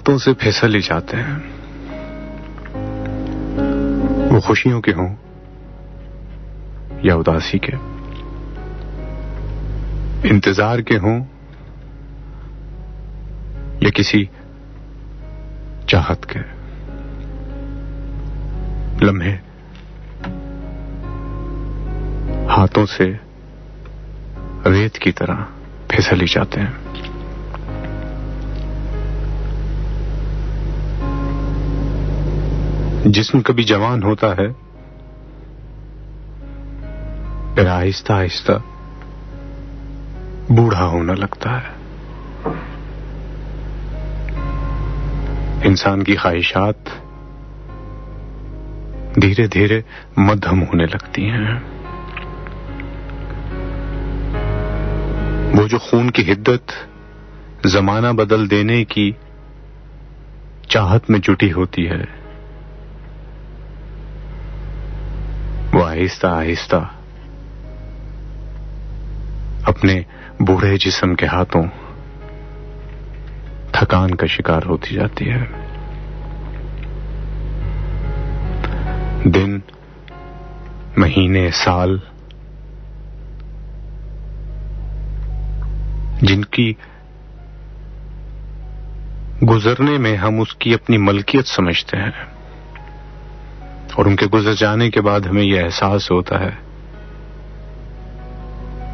ہاتھوں سے پھسل جاتے ہیں، وہ خوشیوں کے ہوں یا اداسی کے، انتظار کے ہوں یا کسی چاہت کے، لمحے ہاتھوں سے ریت کی طرح پھسل جاتے ہیں۔ جسم کبھی جوان ہوتا ہے، پھر آہستہ آہستہ بوڑھا ہونے لگتا ہے۔ انسان کی خواہشات دھیرے دھیرے مدھم ہونے لگتی ہیں۔ وہ جو خون کی حدت زمانہ بدل دینے کی چاہت میں جٹی ہوتی ہے، وہ آہستہ آہستہ اپنے بوڑھے جسم کے ہاتھوں تھکان کا شکار ہوتی جاتی ہے۔ دن، مہینے، سال جن کی گزرنے میں ہم اس کی اپنی ملکیت سمجھتے ہیں، اور ان کے گزر جانے کے بعد ہمیں یہ احساس ہوتا ہے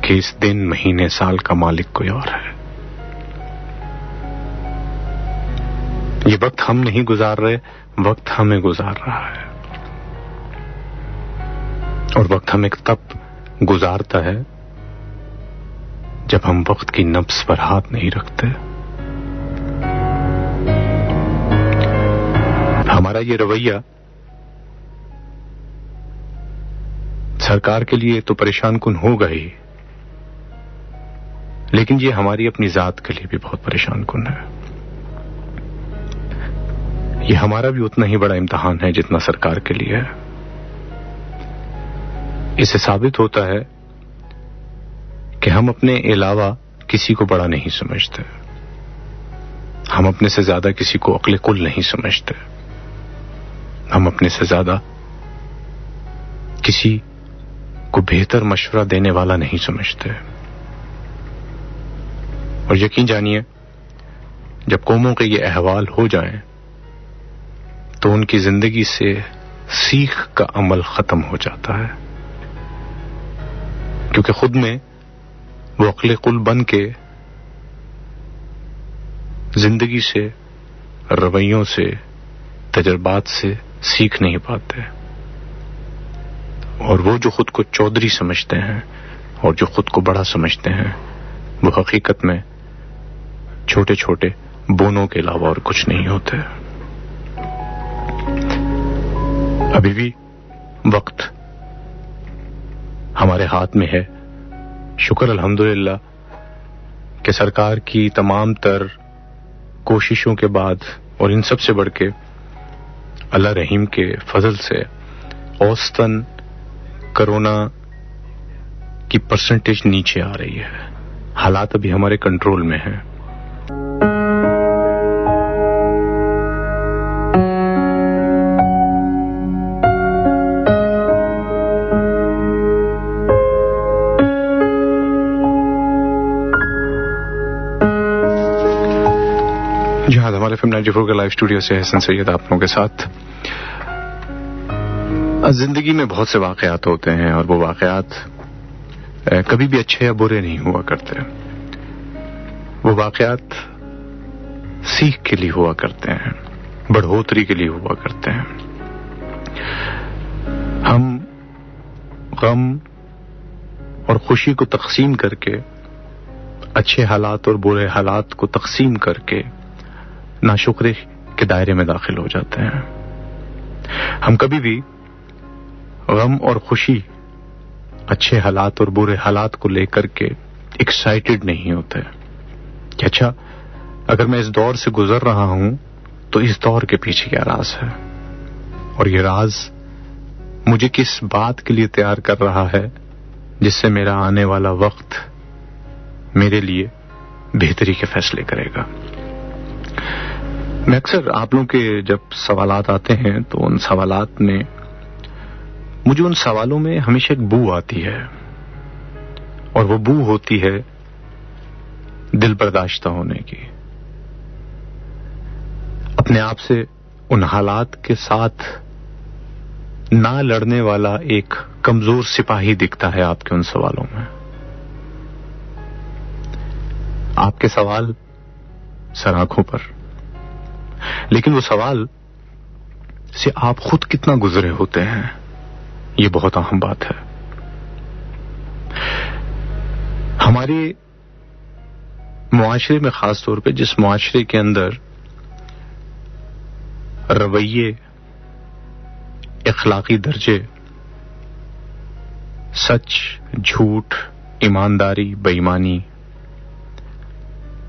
کہ اس دن، مہینے، سال کا مالک کوئی اور ہے۔ یہ وقت ہم نہیں گزار رہے، وقت ہمیں گزار رہا ہے، اور وقت ہمیں تب گزارتا ہے جب ہم وقت کی نبض پر ہاتھ نہیں رکھتے۔ ہمارا یہ رویہ سرکار کے لیے تو پریشان کن ہوگا ہی، لیکن یہ ہماری اپنی ذات کے لیے بھی بہت پریشان کن ہے۔ یہ ہمارا بھی اتنا ہی بڑا امتحان ہے جتنا سرکار کے لیے ہے۔ اس سے ثابت ہوتا ہے کہ ہم اپنے علاوہ کسی کو بڑا نہیں سمجھتے، ہم اپنے سے زیادہ کسی کو عقل کل نہیں سمجھتے، ہم اپنے سے زیادہ کسی کو بہتر مشورہ دینے والا نہیں سمجھتے۔ اور یقین جانیے، جب قوموں کے یہ احوال ہو جائیں تو ان کی زندگی سے سیکھ کا عمل ختم ہو جاتا ہے، کیونکہ خود میں وہ عقل کل بن کے زندگی سے، رویوں سے، تجربات سے سیکھ نہیں پاتے، اور وہ جو خود کو چودھری سمجھتے ہیں اور جو خود کو بڑا سمجھتے ہیں، وہ حقیقت میں چھوٹے چھوٹے بونوں کے علاوہ اور کچھ نہیں ہوتے۔ ابھی بھی وقت ہمارے ہاتھ میں ہے۔ شکر الحمدللہ کہ سرکار کی تمام تر کوششوں کے بعد، اور ان سب سے بڑھ کے اللہ رحیم کے فضل سے، اوسطاً کرونا کی پرسنٹیج نیچے آ رہی ہے، حالات ابھی ہمارے کنٹرول میں ہیں۔ جہاں ہمارے FM 94 کے لائیو اسٹوڈیو سے حسن سید آپ لوگوں کے ساتھ۔ زندگی میں بہت سے واقعات ہوتے ہیں، اور وہ واقعات کبھی بھی اچھے یا برے نہیں ہوا کرتے، وہ واقعات سیکھ کے لیے ہوا کرتے ہیں، بڑھوتری کے لیے ہوا کرتے ہیں۔ ہم غم اور خوشی کو تقسیم کر کے، اچھے حالات اور برے حالات کو تقسیم کر کے ناشکری کے دائرے میں داخل ہو جاتے ہیں۔ ہم کبھی بھی غم اور خوشی، اچھے حالات اور برے حالات کو لے کر کے ایکسائٹڈ نہیں ہوتے کہ اچھا، اگر میں اس دور سے گزر رہا ہوں تو اس دور کے پیچھے کیا راز ہے، اور یہ راز مجھے کس بات کے لیے تیار کر رہا ہے جس سے میرا آنے والا وقت میرے لیے بہتری کے فیصلے کرے گا۔ میں اکثر آپ لوگوں کے جب سوالات آتے ہیں تو ان سوالات میں مجھے ان سوالوں میں ہمیشہ ایک بو آتی ہے، اور وہ بو ہوتی ہے دل برداشتہ ہونے کی. اپنے آپ سے ان حالات کے ساتھ نہ لڑنے والا ایک کمزور سپاہی دکھتا ہے آپ کے ان سوالوں میں. آپ کے سوال سر آنکھوں پر، لیکن وہ سوال سے آپ خود کتنا گزرے ہوتے ہیں یہ بہت اہم بات ہے. ہمارے معاشرے میں، خاص طور پہ جس معاشرے کے اندر رویے، اخلاقی درجے، سچ، جھوٹ، ایمانداری، بے ایمانی،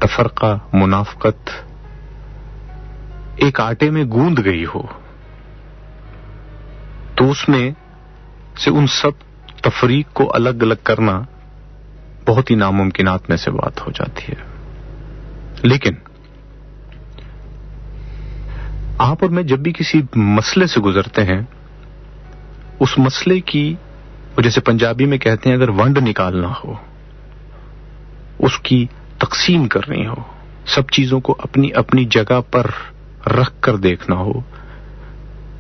تفرقہ، منافقت ایک آٹے میں گوند گئی ہو، تو اس میں سے ان سب تفریق کو الگ الگ کرنا بہت ہی ناممکنات میں سے بات ہو جاتی ہے. لیکن آپ اور میں جب بھی کسی مسئلے سے گزرتے ہیں، اس مسئلے کی، جیسے پنجابی میں کہتے ہیں، اگر ونڈ نکالنا ہو، اس کی تقسیم کرنی ہو، سب چیزوں کو اپنی اپنی جگہ پر رکھ کر دیکھنا ہو،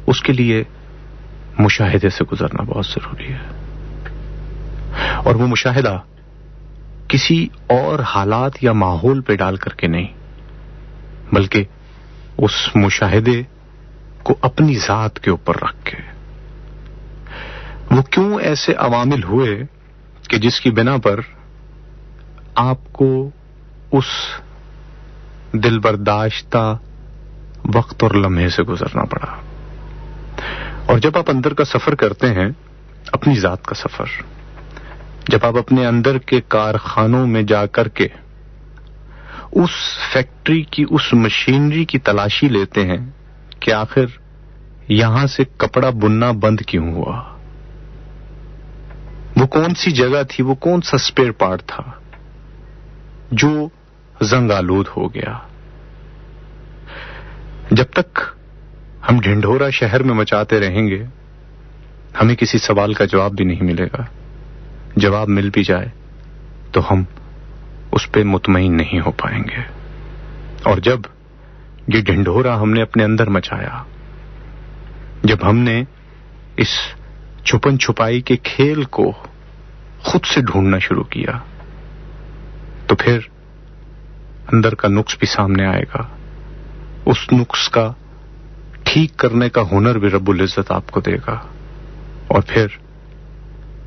اس کے لیے مشاہدے سے گزرنا بہت ضروری ہے. اور وہ مشاہدہ کسی اور حالات یا ماحول پہ ڈال کر کے نہیں، بلکہ اس مشاہدے کو اپنی ذات کے اوپر رکھ کے. وہ کیوں ایسے عوامل ہوئے کہ جس کی بنا پر آپ کو اس دل برداشتہ وقت اور لمحے سے گزرنا پڑا. اور جب آپ اندر کا سفر کرتے ہیں، اپنی ذات کا سفر، جب آپ اپنے اندر کے کارخانوں میں جا کر کے اس فیکٹری کی، اس مشینری کی تلاشی لیتے ہیں کہ آخر یہاں سے کپڑا بننا بند کیوں ہوا، وہ کون سی جگہ تھی، وہ کون سا اسپیئر پارٹ تھا جو زنگ آلود ہو گیا. جب تک ہم ڈھنڈورا شہر میں مچاتے رہیں گے، ہمیں کسی سوال کا جواب بھی نہیں ملے گا. جواب مل بھی جائے تو ہم اس پہ مطمئن نہیں ہو پائیں گے. اور جب یہ ڈھنڈورا ہم نے اپنے اندر مچایا، جب ہم نے اس چھپن چھپائی کے کھیل کو خود سے ڈھونڈنا شروع کیا، تو پھر اندر کا نقص بھی سامنے آئے گا. اس نقص کا ٹھیک کرنے کا ہنر بھی رب العزت آپ کو دے گا. اور پھر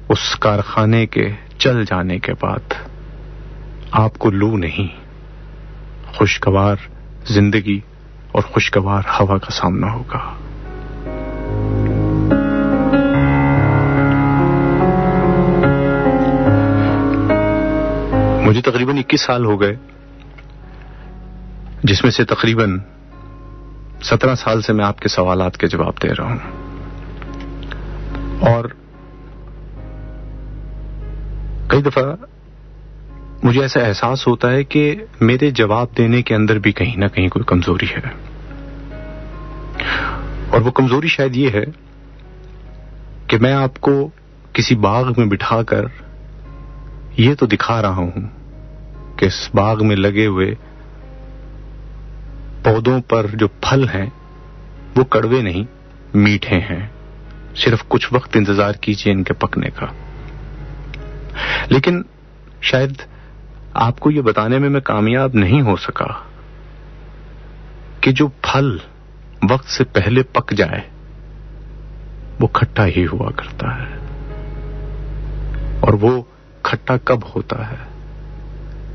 اس کارخانے کے چل جانے کے بعد آپ کو لو نہیں، خوشگوار زندگی اور خوشگوار ہوا کا سامنا ہوگا. مجھے تقریباً 21 سال ہو گئے، جس میں سے تقریباً 17 سال سے میں آپ کے سوالات کے جواب دے رہا ہوں. اور کئی دفعہ مجھے ایسا احساس ہوتا ہے کہ میرے جواب دینے کے اندر بھی کہیں نہ کہیں کوئی کمزوری ہے. اور وہ کمزوری شاید یہ ہے کہ میں آپ کو کسی باغ میں بٹھا کر یہ تو دکھا رہا ہوں کہ اس باغ میں لگے ہوئے پودوں پر جو پھل ہیں وہ کڑوے نہیں، میٹھے ہیں، صرف کچھ وقت انتظار کیجیے ان کے پکنے کا. لیکن شاید آپ کو یہ بتانے میں کامیاب نہیں ہو سکا کہ جو پھل وقت سے پہلے پک جائے وہ کھٹا ہی ہوا کرتا ہے. اور وہ کھٹا کب ہوتا ہے؟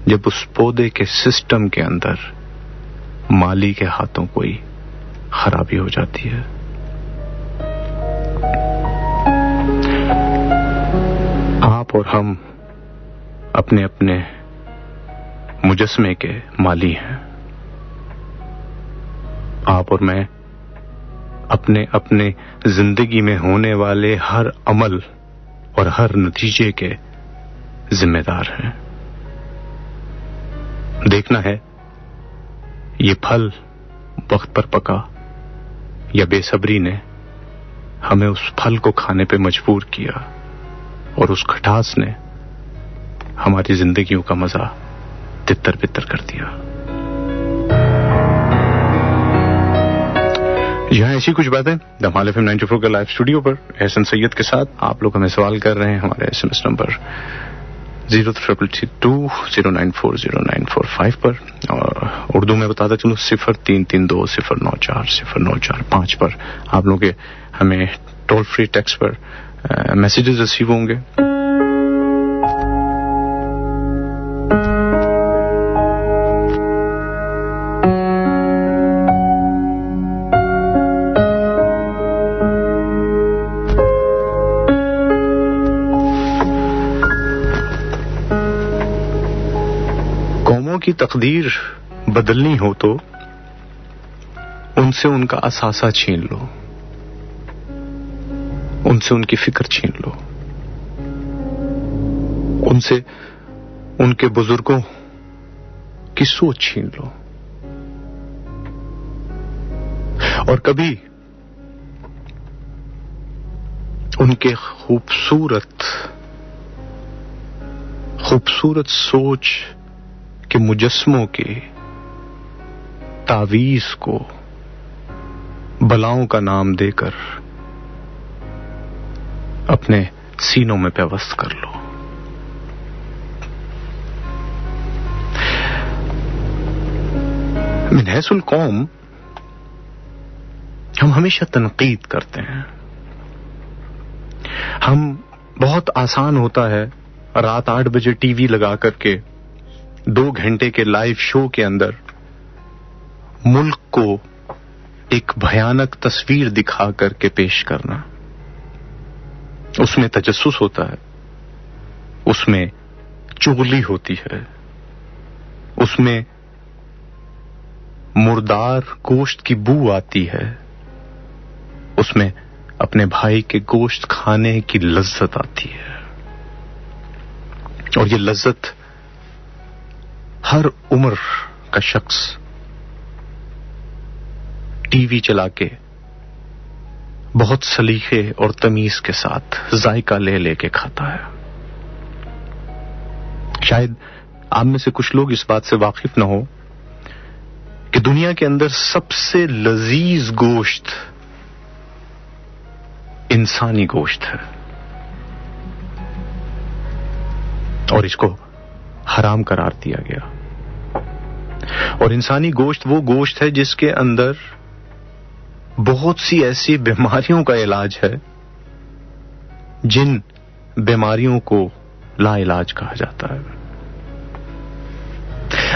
جب اس پودے کے سسٹم کے اندر مالی کے ہاتھوں کوئی خرابی ہو جاتی ہے. آپ اور ہم اپنے اپنے مجسمے کے مالی ہیں. آپ اور میں اپنے اپنے زندگی میں ہونے والے ہر عمل اور ہر نتیجے کے ذمہ دار ہیں. دیکھنا ہے یہ پھل وقت پر پکا یا بے صبری نے ہمیں اس پھل کو کھانے پہ مجبور کیا اور اس کھٹاس نے ہماری زندگیوں کا مزہ تتر بتر کر دیا. یہاں ایسی کچھ باتیں دھمال FM 94 کا لائیو اسٹوڈیو پر احسن سید کے ساتھ. آپ لوگ ہمیں سوال کر رہے ہیں. ہمارے SMS نمبر 0332094095 پر, اور اردو میں بتاتا چلوں 033209409405 پر آپ لوگ ہمیں ٹول فری ٹیکسٹ پر میسیجز ریسیو ہوں گے. کی تقدیر بدلنی ہو تو ان سے ان کا اثاثہ چھین لو, ان سے ان کی فکر چھین لو, ان سے ان کے بزرگوں کی سوچ چھین لو, اور کبھی ان کے خوبصورت سوچ کہ مجسموں کے تعویذ کو بلاؤں کا نام دے کر اپنے سینوں میں پیوست کر لو. من حیث القوم ہم ہمیشہ تنقید کرتے ہیں. ہم بہت آسان ہوتا ہے رات 8 بجے ٹی وی لگا کر کے 2 گھنٹے کے لائیو شو کے اندر ملک کو ایک بھیانک تصویر دکھا کر کے پیش کرنا. اس میں تجسس ہوتا ہے, اس میں چغلی ہوتی ہے, اس میں مردار گوشت کی بو آتی ہے, اس میں اپنے بھائی کے گوشت کھانے کی لذت آتی ہے. اور یہ لذت ہر عمر کا شخص ٹی وی چلا کے بہت سلیقے اور تمیز کے ساتھ ذائقہ لے کے کھاتا ہے. شاید آپ میں سے کچھ لوگ اس بات سے واقف نہ ہو کہ دنیا کے اندر سب سے لذیذ گوشت انسانی گوشت ہے, اور اس کو حرام قرار دیا گیا. اور انسانی گوشت وہ گوشت ہے جس کے اندر بہت سی ایسی بیماریوں کا علاج ہے جن بیماریوں کو لا علاج کہا جاتا ہے.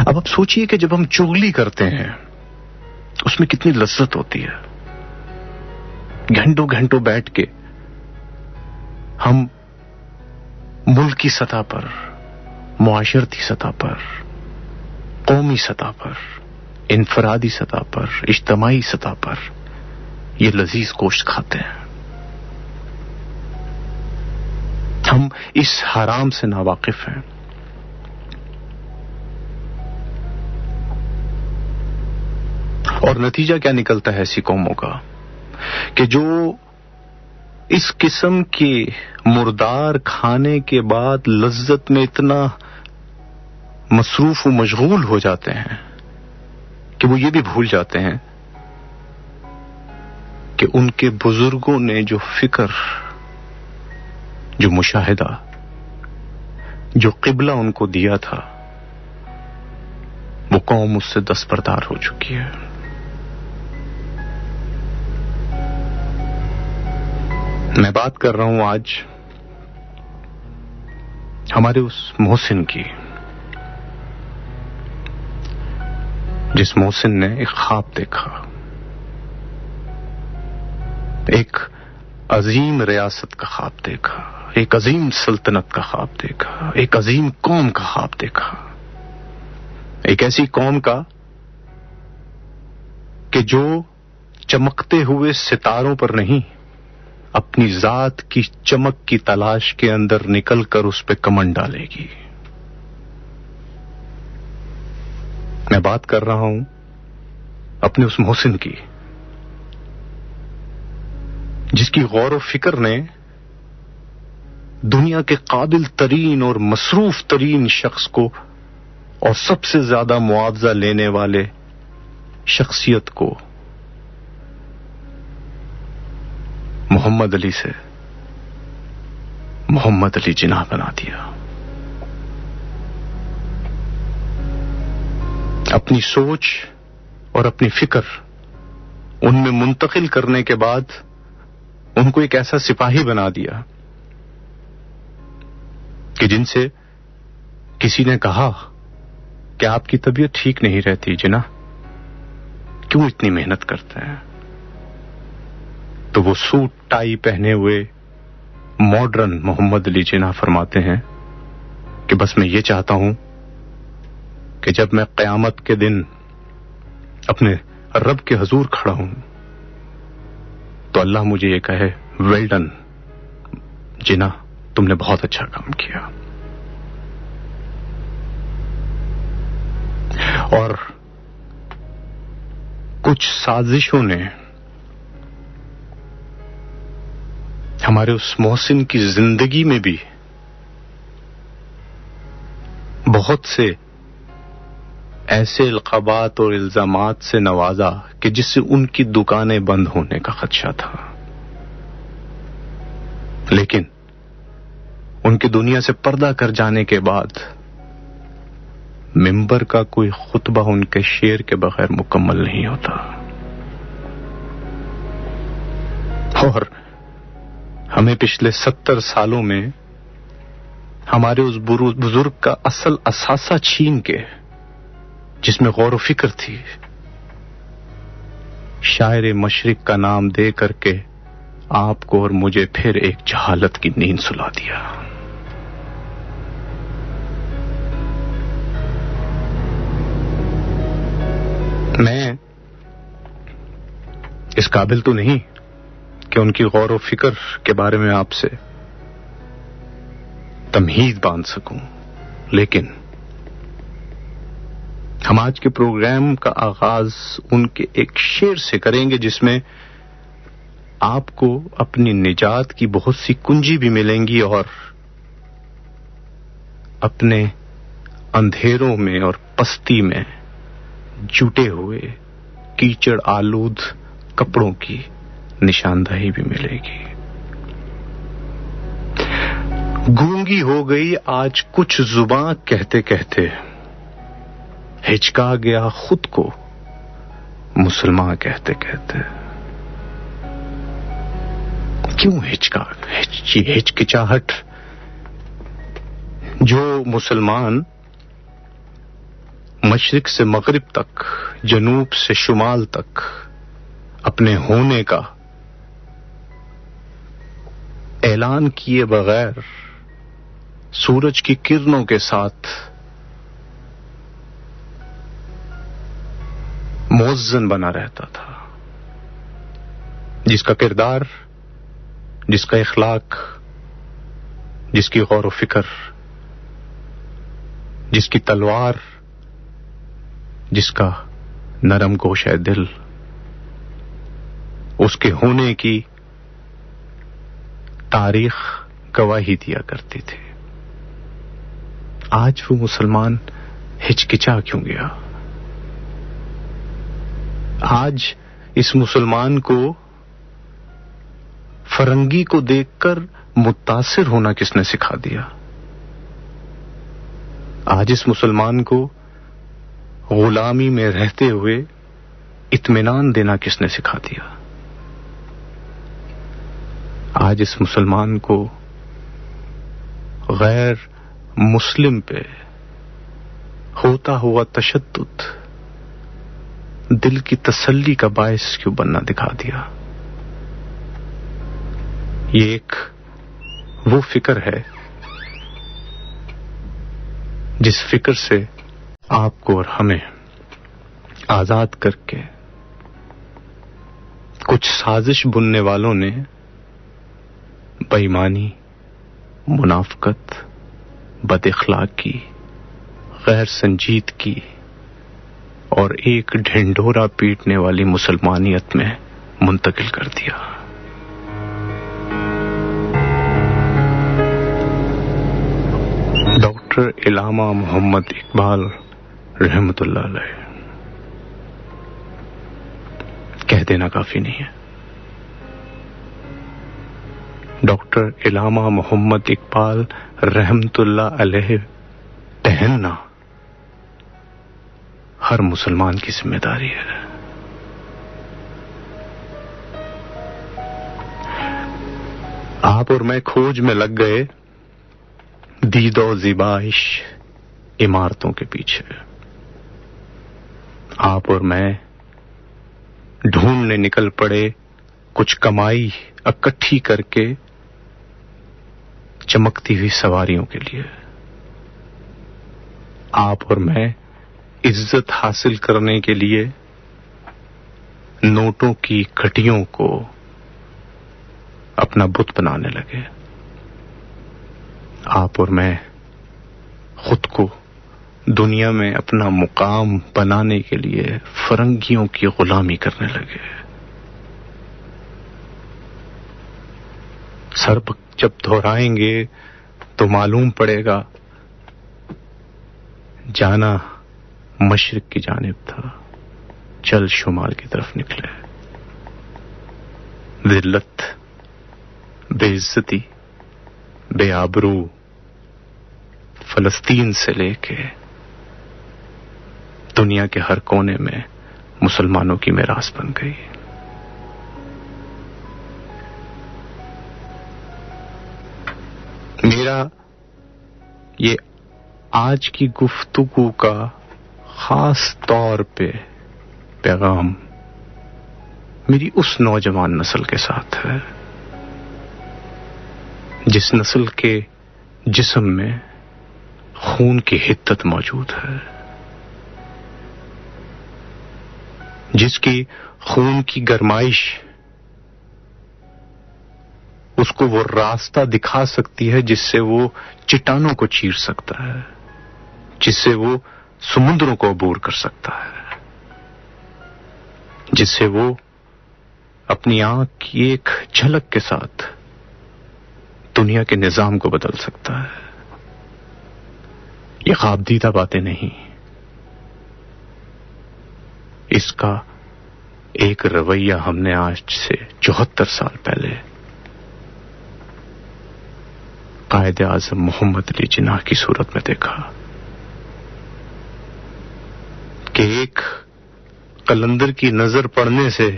اب آپ سوچئے کہ جب ہم چغلی کرتے ہیں اس میں کتنی لذت ہوتی ہے. گھنٹوں گھنٹوں بیٹھ کے ہم ملکی سطح پر, معاشرتی سطح پر, قومی سطح پر, انفرادی سطح پر, اجتماعی سطح پر یہ لذیذ گوشت کھاتے ہیں. ہم اس حرام سے ناواقف ہیں. اور نتیجہ کیا نکلتا ہے ایسی قوموں کا کہ جو اس قسم کے مردار کھانے کے بعد لذت میں اتنا مصروف و مشغول ہو جاتے ہیں کہ وہ یہ بھی بھول جاتے ہیں کہ ان کے بزرگوں نے جو فکر, جو مشاہدہ, جو قبلہ ان کو دیا تھا وہ قوم اس سے دستبردار ہو چکی ہے. میں بات کر رہا ہوں آج ہمارے اس محسن کی جس محسن نے ایک خواب دیکھا, ایک عظیم ریاست کا خواب دیکھا, ایک عظیم سلطنت کا خواب دیکھا, ایک عظیم قوم کا خواب دیکھا. ایک ایسی قوم کا کہ جو چمکتے ہوئے ستاروں پر نہیں اپنی ذات کی چمک کی تلاش کے اندر نکل کر اس پہ کمن ڈالے گی. میں بات کر رہا ہوں اپنے اس محسن کی جس کی غور و فکر نے دنیا کے قابل ترین اور مصروف ترین شخص کو اور سب سے زیادہ معاوضہ لینے والے شخصیت کو محمد علی سے محمد علی جناح بنا دیا. اپنی سوچ اور اپنی فکر ان میں منتقل کرنے کے بعد ان کو ایک ایسا سپاہی بنا دیا کہ جن سے کسی نے کہا کہ آپ کی طبیعت ٹھیک نہیں رہتی جناح، کیوں اتنی محنت کرتے ہیں؟ تو وہ سوٹ ٹائی پہنے ہوئے ماڈرن محمد علی جناح فرماتے ہیں کہ بس میں یہ چاہتا ہوں کہ جب میں قیامت کے دن اپنے رب کے حضور کھڑا ہوں تو اللہ مجھے یہ کہے ویل ڈن جناح، تم نے بہت اچھا کام کیا. اور کچھ سازشوں نے ہمارے اس محسن کی زندگی میں بھی بہت سے ایسے القابات اور الزامات سے نوازا کہ جس سے ان کی دکانیں بند ہونے کا خدشہ تھا. لیکن ان کی دنیا سے پردہ کر جانے کے بعد ممبر کا کوئی خطبہ ان کے شعر کے بغیر مکمل نہیں ہوتا. اور ہمیں پچھلے 70 سالوں میں ہمارے اس بزرگ کا اصل اثاثہ چھین کے، جس میں غور و فکر تھی، شاعر مشرق کا نام دے کر کے آپ کو اور مجھے پھر ایک جہالت کی نیند سلا دیا. میں اس قابل تو نہیں کہ ان کی غور و فکر کے بارے میں آپ سے تمہید باندھ سکوں، لیکن ہم آج کے پروگرام کا آغاز ان کے ایک شعر سے کریں گے جس میں آپ کو اپنی نجات کی بہت سی کنجی بھی ملیں گی اور اپنے اندھیروں میں اور پستی میں جٹے ہوئے کیچڑ آلود کپڑوں کی نشاندہی بھی ملے گی. گونگی ہو گئی آج کچھ زباں کہتے کہتے، ہچکا گیا خود کو مسلمان کہتے کہتے. کیوں ہچکچاہٹ؟ جو مسلمان مشرق سے مغرب تک، جنوب سے شمال تک اپنے ہونے کا اعلان کیے بغیر سورج کی کرنوں کے ساتھ موزن بنا رہتا تھا، جس کا کردار، جس کا اخلاق، جس کی غور و فکر، جس کی تلوار، جس کا نرم گوشہ دل، اس کے ہونے کی تاریخ گواہی دیا کرتی تھی. آج وہ مسلمان ہچکچا کیوں گیا؟ آج اس مسلمان کو فرنگی کو دیکھ کر متاثر ہونا کس نے سکھا دیا؟ آج اس مسلمان کو غلامی میں رہتے ہوئے اطمینان دینا کس نے سکھا دیا؟ آج اس مسلمان کو غیر مسلم پہ ہوتا ہوا تشدد دل کی تسلی کا باعث کیوں بننا دکھا دیا؟ یہ ایک وہ فکر ہے جس فکر سے آپ کو اور ہمیں آزاد کر کے کچھ سازش بننے والوں نے بے ایمانی، منافقت، بد اخلاقی، غیر سنجیدگی اور ایک ڈھنڈورا پیٹنے والی مسلمانیت میں منتقل کر دیا. ڈاکٹر علامہ محمد اقبال رحمت اللہ علیہ. کہہ دینا کافی نہیں ہے. ڈاکٹر علامہ محمد اقبال رحمت اللہ علیہ پہننا ہر مسلمان کی ذمہ داری ہے. آپ اور میں کھوج میں لگ گئے دید و زیبائش عمارتوں کے پیچھے. آپ اور میں ڈھونڈنے نکل پڑے کچھ کمائی اکٹھی کر کے چمکتی ہوئی سواریوں کے لیے. آپ اور میں عزت حاصل کرنے کے لیے نوٹوں کی کھٹیوں کو اپنا بت بنانے لگے. آپ اور میں خود کو دنیا میں اپنا مقام بنانے کے لیے فرنگیوں کی غلامی کرنے لگے. سر جب دہرائیں گے تو معلوم پڑے گا جانا مشرق کی جانب تھا، چل شمال کی طرف نکلے. ذلت، بے عزتی، بے آبرو فلسطین سے لے کے دنیا کے ہر کونے میں مسلمانوں کی میراث بن گئی. میرا یہ آج کی گفتگو کا خاص طور پہ پیغام میری اس نوجوان نسل کے ساتھ ہے جس نسل کے جسم میں خون کی حدت موجود ہے، جس کی خون کی گرمائش اس کو وہ راستہ دکھا سکتی ہے جس سے وہ چٹانوں کو چیر سکتا ہے، جس سے وہ سمندروں کو عبور کر سکتا ہے، جس سے وہ اپنی آنکھ کی ایک جھلک کے ساتھ دنیا کے نظام کو بدل سکتا ہے. یہ خواب دیدہ باتیں نہیں، اس کا ایک رویہ ہم نے آج سے 74 سال پہلے قائد اعظم محمد علی جناح کی صورت میں دیکھا کہ ایک قلندر کی نظر پڑنے سے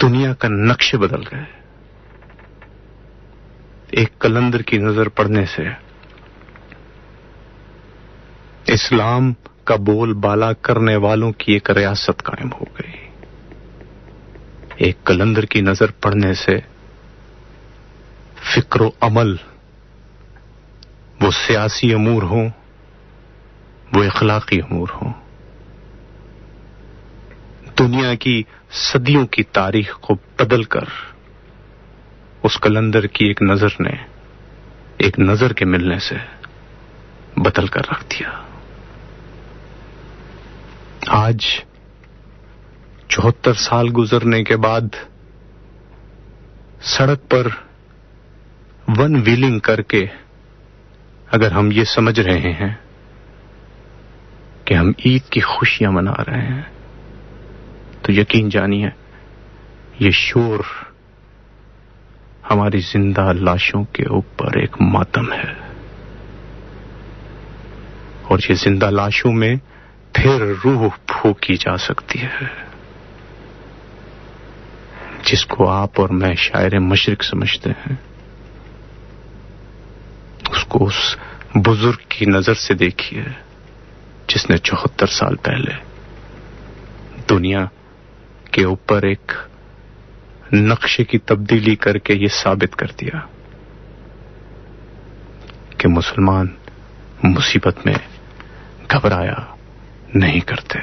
دنیا کا نقش بدل گئے. ایک قلندر کی نظر پڑنے سے اسلام کا بول بالا کرنے والوں کی ایک ریاست قائم ہو گئی. ایک قلندر کی نظر پڑنے سے فکر و عمل، وہ سیاسی امور ہوں، وہ اخلاقی امور ہوں، دنیا کی صدیوں کی تاریخ کو بدل کر اس قلندر کی ایک نظر نے ایک نظر کے ملنے سے بدل کر رکھ دیا. آج 74 سال گزرنے کے بعد سڑک پر ون ویلنگ کر کے اگر ہم یہ سمجھ رہے ہیں کہ ہم عید کی خوشیاں منا رہے ہیں تو یقین جانیے یہ شور ہماری زندہ لاشوں کے اوپر ایک ماتم ہے، اور یہ زندہ لاشوں میں پھر روح پھونکی جا سکتی ہے جس کو آپ اور میں شاعر مشرق سمجھتے ہیں. اس کو اس بزرگ کی نظر سے دیکھیے جس نے 74 سال پہلے دنیا کے اوپر ایک نقشے کی تبدیلی کر کے یہ ثابت کر دیا کہ مسلمان مصیبت میں گھبرایا نہیں کرتے.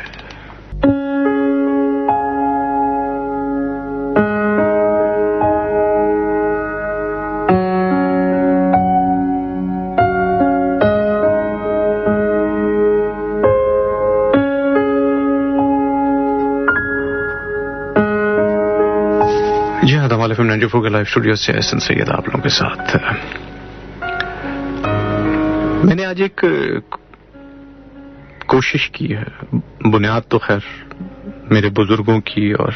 کمال FM 94 کے لائیو اسٹوڈیو سے احسن سید آپ لوگوں کے ساتھ. میں نے آج ایک کوشش کی ہے، بنیاد تو خیر میرے بزرگوں کی اور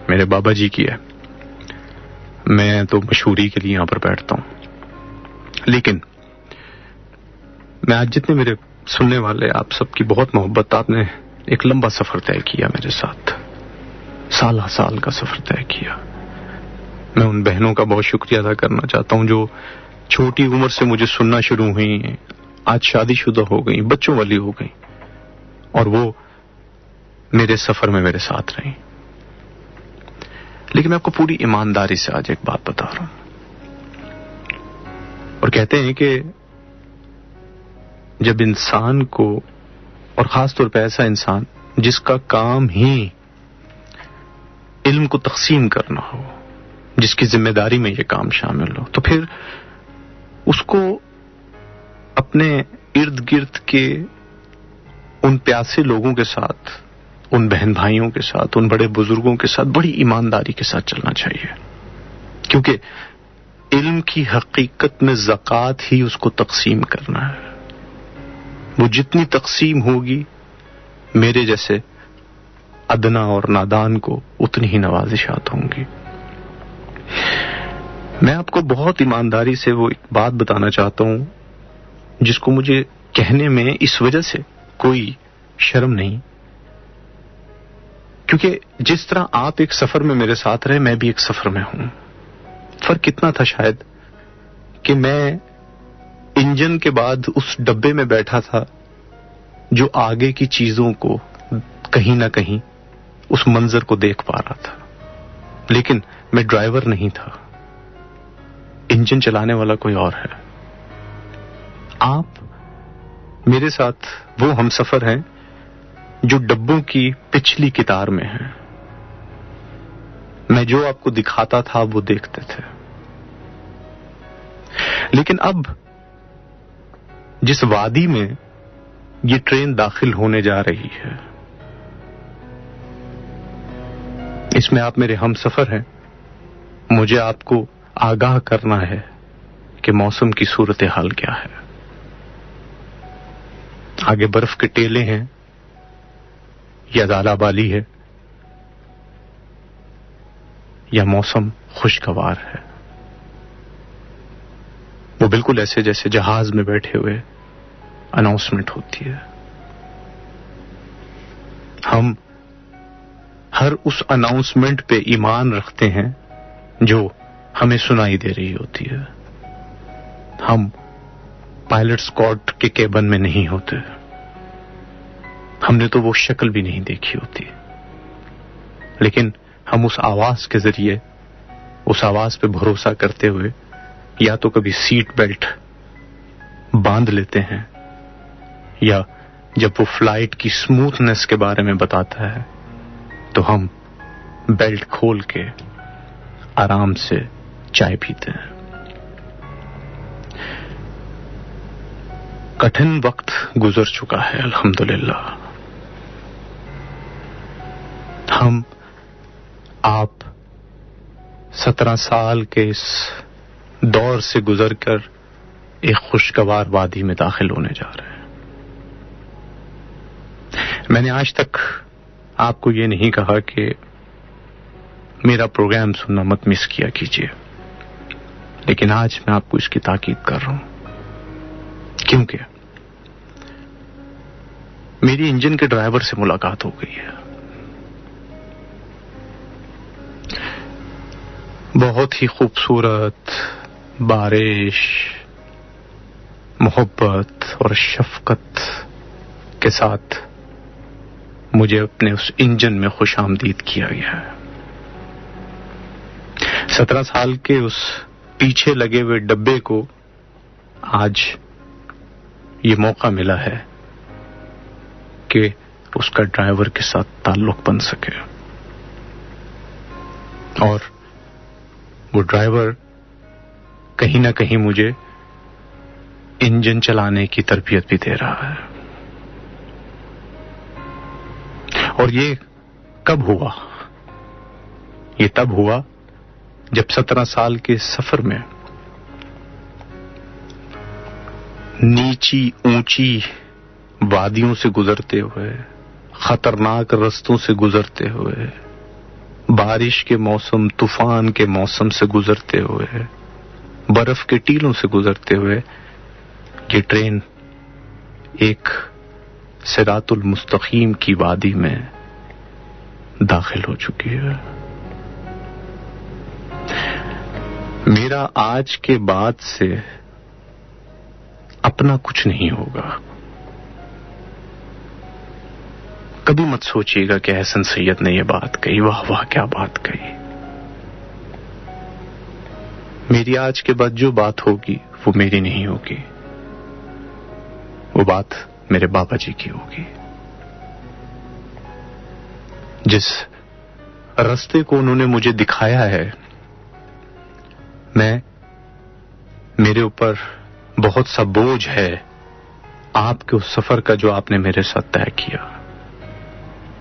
میرے بابا جی کی ہے، میں تو مشہوری کے لیے یہاں پر بیٹھتا ہوں، لیکن میں آج جتنے میرے سننے والے آپ سب کی بہت محبت، آپ نے ایک لمبا سفر طے کیا میرے ساتھ، سالہ سال کا سفر طے کیا. میں ان بہنوں کا بہت شکریہ ادا کرنا چاہتا ہوں جو چھوٹی عمر سے مجھے سننا شروع ہوئی، آج شادی شدہ ہو گئی، بچوں والی ہو گئی، اور وہ میرے سفر میں میرے ساتھ رہیں. لیکن میں آپ کو پوری ایمانداری سے آج ایک بات بتا رہا ہوں. اور کہتے ہیں کہ جب انسان کو، اور خاص طور پہ ایسا انسان جس کا کام ہی علم کو تقسیم کرنا ہو، جس کی ذمہ داری میں یہ کام شامل ہو، تو پھر اس کو اپنے ارد گرد کے ان پیاسے لوگوں کے ساتھ، ان بہن بھائیوں کے ساتھ، ان بڑے بزرگوں کے ساتھ بڑی ایمانداری کے ساتھ چلنا چاہیے، کیونکہ علم کی حقیقت میں زکوٰۃ ہی اس کو تقسیم کرنا ہے. وہ جتنی تقسیم ہوگی میرے جیسے ادنا اور نادان کو اتنی ہی نوازشات ہوں گی. میں آپ کو بہت ایمانداری سے وہ ایک بات بتانا چاہتا ہوں جس کو مجھے کہنے میں اس وجہ سے کوئی شرم نہیں، کیونکہ جس طرح آپ ایک سفر میں میرے ساتھ رہے، میں بھی ایک سفر میں ہوں. فرق کتنا تھا شاید کہ میں انجن کے بعد اس ڈبے میں بیٹھا تھا جو آگے کی چیزوں کو کہیں نہ کہیں اس منظر کو دیکھ پا رہا تھا، لیکن میں ڈرائیور نہیں تھا، انجن چلانے والا کوئی اور ہے. آپ میرے ساتھ وہ ہم سفر ہیں جو ڈبوں کی پچھلی قطار میں ہیں. میں جو آپ کو دکھاتا تھا وہ دیکھتے تھے. لیکن اب جس وادی میں یہ ٹرین داخل ہونے جا رہی ہے، اس میں آپ میرے ہم سفر ہیں. مجھے آپ کو آگاہ کرنا ہے کہ موسم کی صورتحال کیا ہے. آگے برف کے ٹیلے ہیں یا ژالہ بالی ہے یا موسم خوشگوار ہے. وہ بالکل ایسے جیسے جہاز میں بیٹھے ہوئے اناؤنسمنٹ ہوتی ہے. ہم ہر اس اناؤنسمنٹ پہ ایمان رکھتے ہیں جو ہمیں سنائی دے رہی ہوتی ہے. ہم پائلٹ اسکواڈ کے کیبن میں نہیں ہوتے، ہم نے تو وہ شکل بھی نہیں دیکھی ہوتی، لیکن ہم اس آواز کے ذریعے، اس آواز پہ بھروسہ کرتے ہوئے یا تو کبھی سیٹ بیلٹ باندھ لیتے ہیں، یا جب وہ فلائٹ کی سموتھنس کے بارے میں بتاتا ہے تو ہم بیلٹ کھول کے آرام سے چائے پیتے ہیں. کٹھن وقت گزر چکا ہے الحمدللہ. ہم آپ 17 سال کے اس دور سے گزر کر ایک خوشگوار وادی میں داخل ہونے جا رہے ہیں. میں نے آج تک آپ کو یہ نہیں کہا کہ میرا پروگرام سننا مت مس کیا کیجیے، لیکن آج میں آپ کو اس کی تاکید کر رہا ہوں، کیونکہ میری انجن کے ڈرائیور سے ملاقات ہو گئی ہے. بہت ہی خوبصورت بارش، محبت اور شفقت کے ساتھ مجھے اپنے اس انجن میں خوش آمدید کیا گیا ہے. 17 سال کے اس پیچھے لگے ہوئے ڈبے کو آج یہ موقع ملا ہے کہ اس کا ڈرائیور کے ساتھ تعلق بن سکے، اور وہ ڈرائیور کہیں نہ کہیں مجھے انجن چلانے کی تربیت بھی دے رہا ہے. اور یہ کب ہوا؟ یہ تب ہوا جب 17 سال کے سفر میں نیچی اونچی وادیوں سے گزرتے ہوئے، خطرناک رستوں سے گزرتے ہوئے، بارش کے موسم، طوفان کے موسم سے گزرتے ہوئے، برف کے ٹیلوں سے گزرتے ہوئے، یہ ٹرین ایک صراط المستقیم کی وادی میں داخل ہو چکی ہے. میرا آج کے بعد سے اپنا کچھ نہیں ہوگا. کبھی مت سوچیے گا کہ احسن سید نے یہ بات کہی، واہ واہ کیا بات کہی. میری آج کے بعد جو بات ہوگی وہ میری نہیں ہوگی، وہ بات میرے بابا جی کی ہوگی. جس راستے کو انہوں نے مجھے دکھایا ہے، میرے اوپر بہت سا بوجھ ہے آپ کے اس سفر کا جو آپ نے میرے ساتھ طے کیا.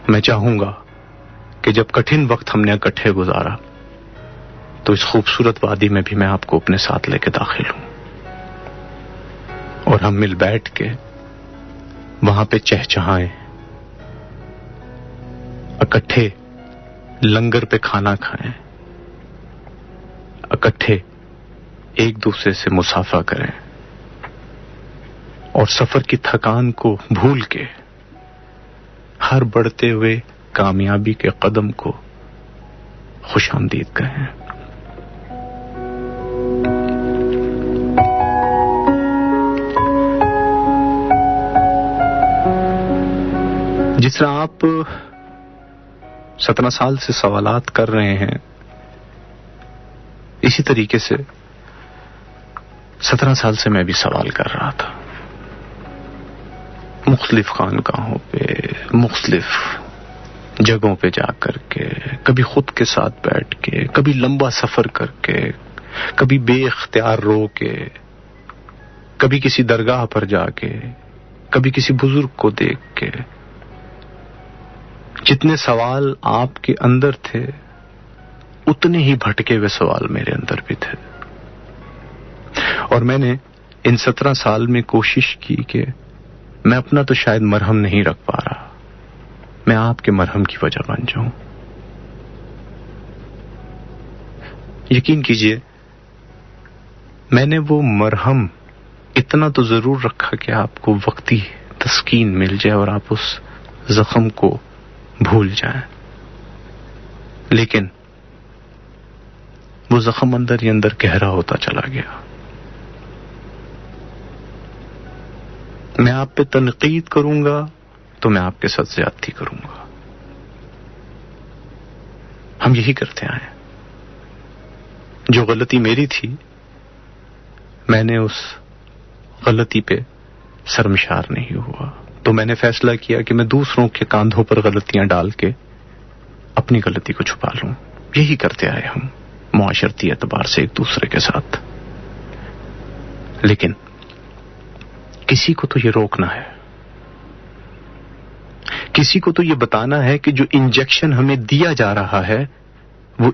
میں چاہوں گا کہ جب کٹھن وقت ہم نے اکٹھے گزارا تو اس خوبصورت وادی میں بھی میں آپ کو اپنے ساتھ لے کے داخل ہوں، اور ہم مل بیٹھ کے وہاں پہ چہچہائیں، اکٹھے لنگر پہ کھانا کھائیں، اکٹھے ایک دوسرے سے مصافحہ کریں، اور سفر کی تھکان کو بھول کے ہر بڑھتے ہوئے کامیابی کے قدم کو خوش آمدید کہیں. جس طرح آپ 17 سال سے سوالات کر رہے ہیں، اسی طریقے سے 17 سال سے میں بھی سوال کر رہا تھا، مختلف خانقاہوں پہ، مختلف جگہوں پہ جا کر کے، کبھی خود کے ساتھ بیٹھ کے، کبھی لمبا سفر کر کے، کبھی بے اختیار رو کے، کبھی کسی درگاہ پر جا کے، کبھی کسی بزرگ کو دیکھ کے. جتنے سوال آپ کے اندر تھے اتنے ہی بھٹکے ہوئے سوال میرے اندر بھی تھے، اور میں نے ان 17 سال میں کوشش کی کہ میں اپنا تو شاید مرہم نہیں رکھ پا رہا، میں آپ کے مرہم کی وجہ بن جاؤں. یقین کیجئے میں نے وہ مرہم اتنا تو ضرور رکھا کہ آپ کو وقتی تسکین مل جائے اور آپ اس زخم کو بھول جائیں، لیکن وہ زخم اندر ہی اندر گہرا ہوتا چلا گیا. میں آپ پہ تنقید کروں گا تو میں آپ کے ساتھ زیادتی کروں گا. ہم یہی کرتے آئے. جو غلطی میری تھی میں نے اس غلطی پہ شرمشار نہیں ہوا، تو میں نے فیصلہ کیا کہ میں دوسروں کے کاندھوں پر غلطیاں ڈال کے اپنی غلطی کو چھپا لوں. یہی کرتے آئے ہم معاشرتی اعتبار سے ایک دوسرے کے ساتھ. لیکن کسی کو تو یہ روکنا ہے، کسی کو تو یہ بتانا ہے کہ جو انجیکشن ہمیں دیا جا رہا ہے وہ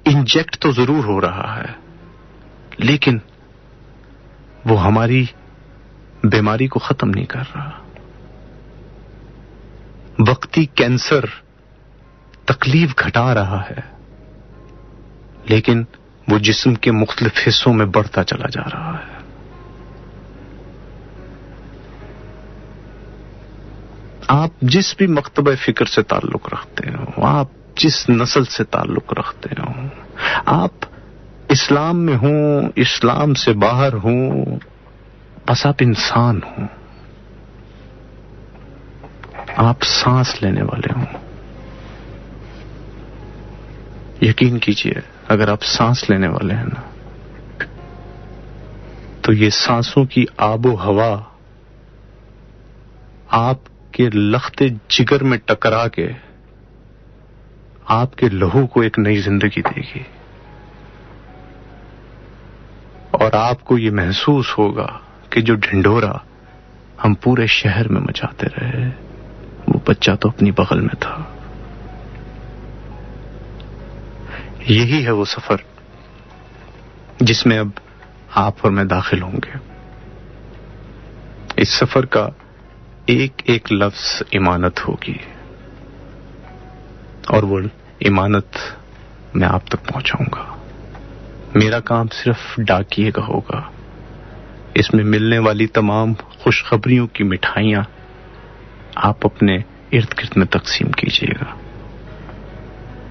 انجیکٹ تو ضرور ہو رہا ہے، لیکن وہ ہماری بیماری کو ختم نہیں کر رہا. وقتی کینسر تکلیف گھٹا رہا ہے، لیکن وہ جسم کے مختلف حصوں میں بڑھتا چلا جا رہا ہے. آپ جس بھی مکتبہ فکر سے تعلق رکھتے ہو، آپ جس نسل سے تعلق رکھتے ہو، آپ اسلام میں ہوں، اسلام سے باہر ہوں، بس آپ انسان ہوں، آپ سانس لینے والے ہوں. یقین کیجئے اگر آپ سانس لینے والے ہیں نا، تو یہ سانسوں کی آب و ہوا آپ کے لختے جگر میں ٹکرا کے آپ کے لہو کو ایک نئی زندگی دے گی، اور آپ کو یہ محسوس ہوگا کہ جو ڈھنڈورا ہم پورے شہر میں مچاتے رہے وہ بچہ تو اپنی بغل میں تھا. یہی ہے وہ سفر جس میں اب آپ اور میں داخل ہوں گے. اس سفر کا ایک ایک لفظ امانت ہوگی، اور وہ امانت میں آپ تک پہنچاؤں گا. میرا کام صرف ڈاکیے کا ہوگا. اس میں ملنے والی تمام خوشخبریوں کی مٹھائیاں آپ اپنے ارد گرد میں تقسیم کیجیے گا.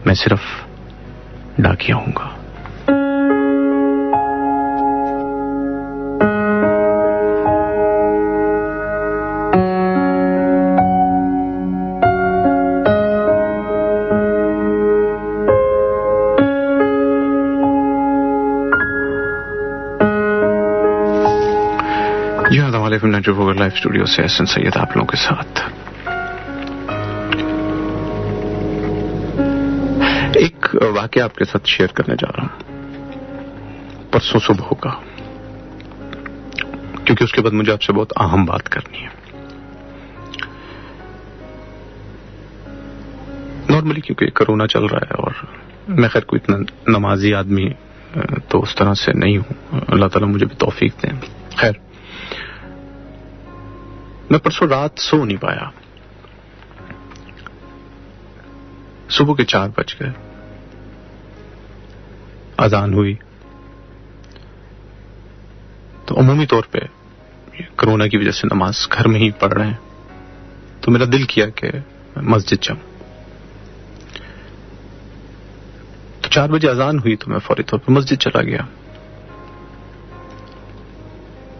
میں صرف ڈاکیا ہوں گا. جی السلام علیکم. نجوب لائف اسٹوڈیو سے احسن سید آپ لوگوں کے ساتھ. ایک واقعہ آپ کے ساتھ شیئر کرنے جا رہا ہوں پرسوں صبح کا، کیونکہ اس کے بعد مجھے آپ سے بہت اہم بات کرنی ہے. نارملی کیونکہ کرونا چل رہا ہے اور میں خیر کوئی اتنا نمازی آدمی تو اس طرح سے نہیں ہوں، اللہ تعالیٰ مجھے بھی توفیق دیں. خیر میں پرسوں رات سو نہیں پایا. صبح کے 4 بج گئے، اذان ہوئی تو عمومی طور پہ کرونا کی وجہ سے نماز گھر میں ہی پڑھ رہے ہیں، تو میرا دل کیا کہ مسجد جاؤں. تو 4 بجے اذان ہوئی تو میں فوری طور پہ مسجد چلا گیا.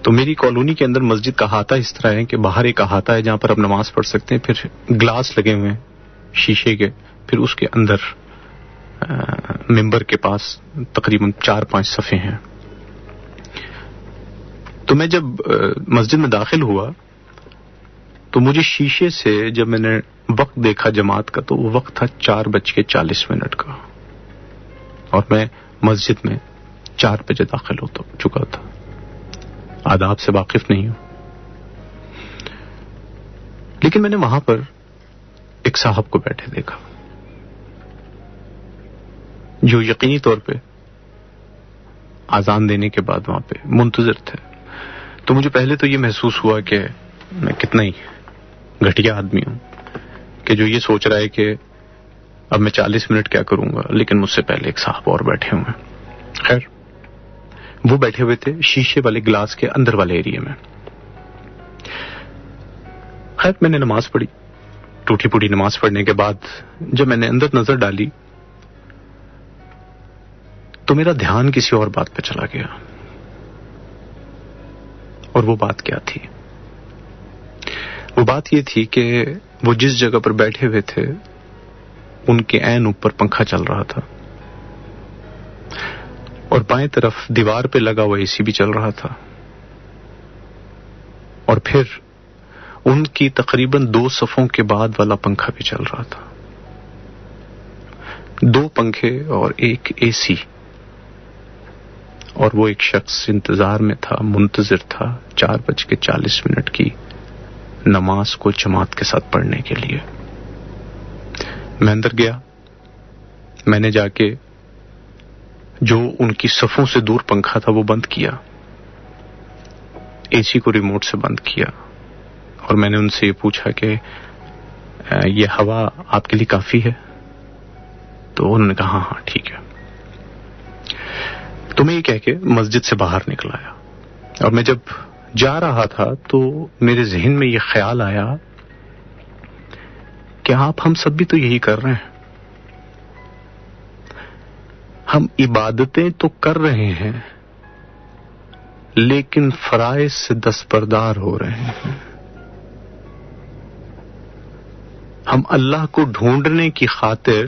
تو میری کالونی کے اندر مسجد کا احاطہ اس طرح ہے کہ باہر ایک احاطہ ہے جہاں پر آپ نماز پڑھ سکتے ہیں، پھر گلاس لگے ہوئے ہیں شیشے کے، پھر اس کے اندر ممبر کے پاس تقریباً 4-5 صفحے ہیں. تو میں جب مسجد میں داخل ہوا تو مجھے شیشے سے جب میں نے وقت دیکھا جماعت کا تو وہ وقت تھا 4:40 کا، اور میں مسجد میں 4 بجے داخل ہو چکا تھا. آداب سے واقف نہیں ہوں، لیکن میں نے وہاں پر ایک صاحب کو بیٹھے دیکھا جو یقینی طور پہ اذان دینے کے بعد وہاں پہ منتظر تھے. تو مجھے پہلے تو یہ محسوس ہوا کہ میں کتنا ہی گھٹیا آدمی ہوں کہ جو یہ سوچ رہا ہے کہ اب میں 40 منٹ کیا کروں گا، لیکن مجھ سے پہلے ایک صاحب اور بیٹھے ہوئے ہیں. خیر وہ بیٹھے ہوئے تھے شیشے والے گلاس کے اندر والے ایریے میں. خیر میں نے نماز پڑھی. ٹوٹی پوٹی نماز پڑھنے کے بعد جب میں نے اندر نظر ڈالی تو میرا دھیان کسی اور بات پہ چلا گیا. اور وہ بات کیا تھی؟ وہ بات یہ تھی کہ وہ جس جگہ پر بیٹھے ہوئے تھے ان کے عین اوپر پنکھا چل رہا تھا، اور بائیں طرف دیوار پہ لگا ہوا اے سی بھی چل رہا تھا، اور پھر ان کی تقریباً 2 صفوں کے بعد والا پنکھا بھی چل رہا تھا. 2 پنکھے اور ایک اے سی، اور وہ ایک شخص انتظار میں تھا، منتظر تھا 4:40 کی نماز کو جماعت کے ساتھ پڑھنے کے لیے. میں اندر گیا. میں نے جا کے جو ان کی صفوں سے دور پنکھا تھا وہ بند کیا، اے سی کو ریموٹ سے بند کیا، اور میں نے ان سے یہ پوچھا کہ یہ ہوا آپ کے لیے کافی ہے؟ تو انہوں نے کہا ہاں ٹھیک ہے. تو میں یہ کہہ کے مسجد سے باہر نکل آیا، اور میں جب جا رہا تھا تو میرے ذہن میں یہ خیال آیا کہ ہم سب بھی تو یہی کر رہے ہیں. ہم عبادتیں تو کر رہے ہیں لیکن فرائض سے دستبردار ہو رہے ہیں. ہم اللہ کو ڈھونڈنے کی خاطر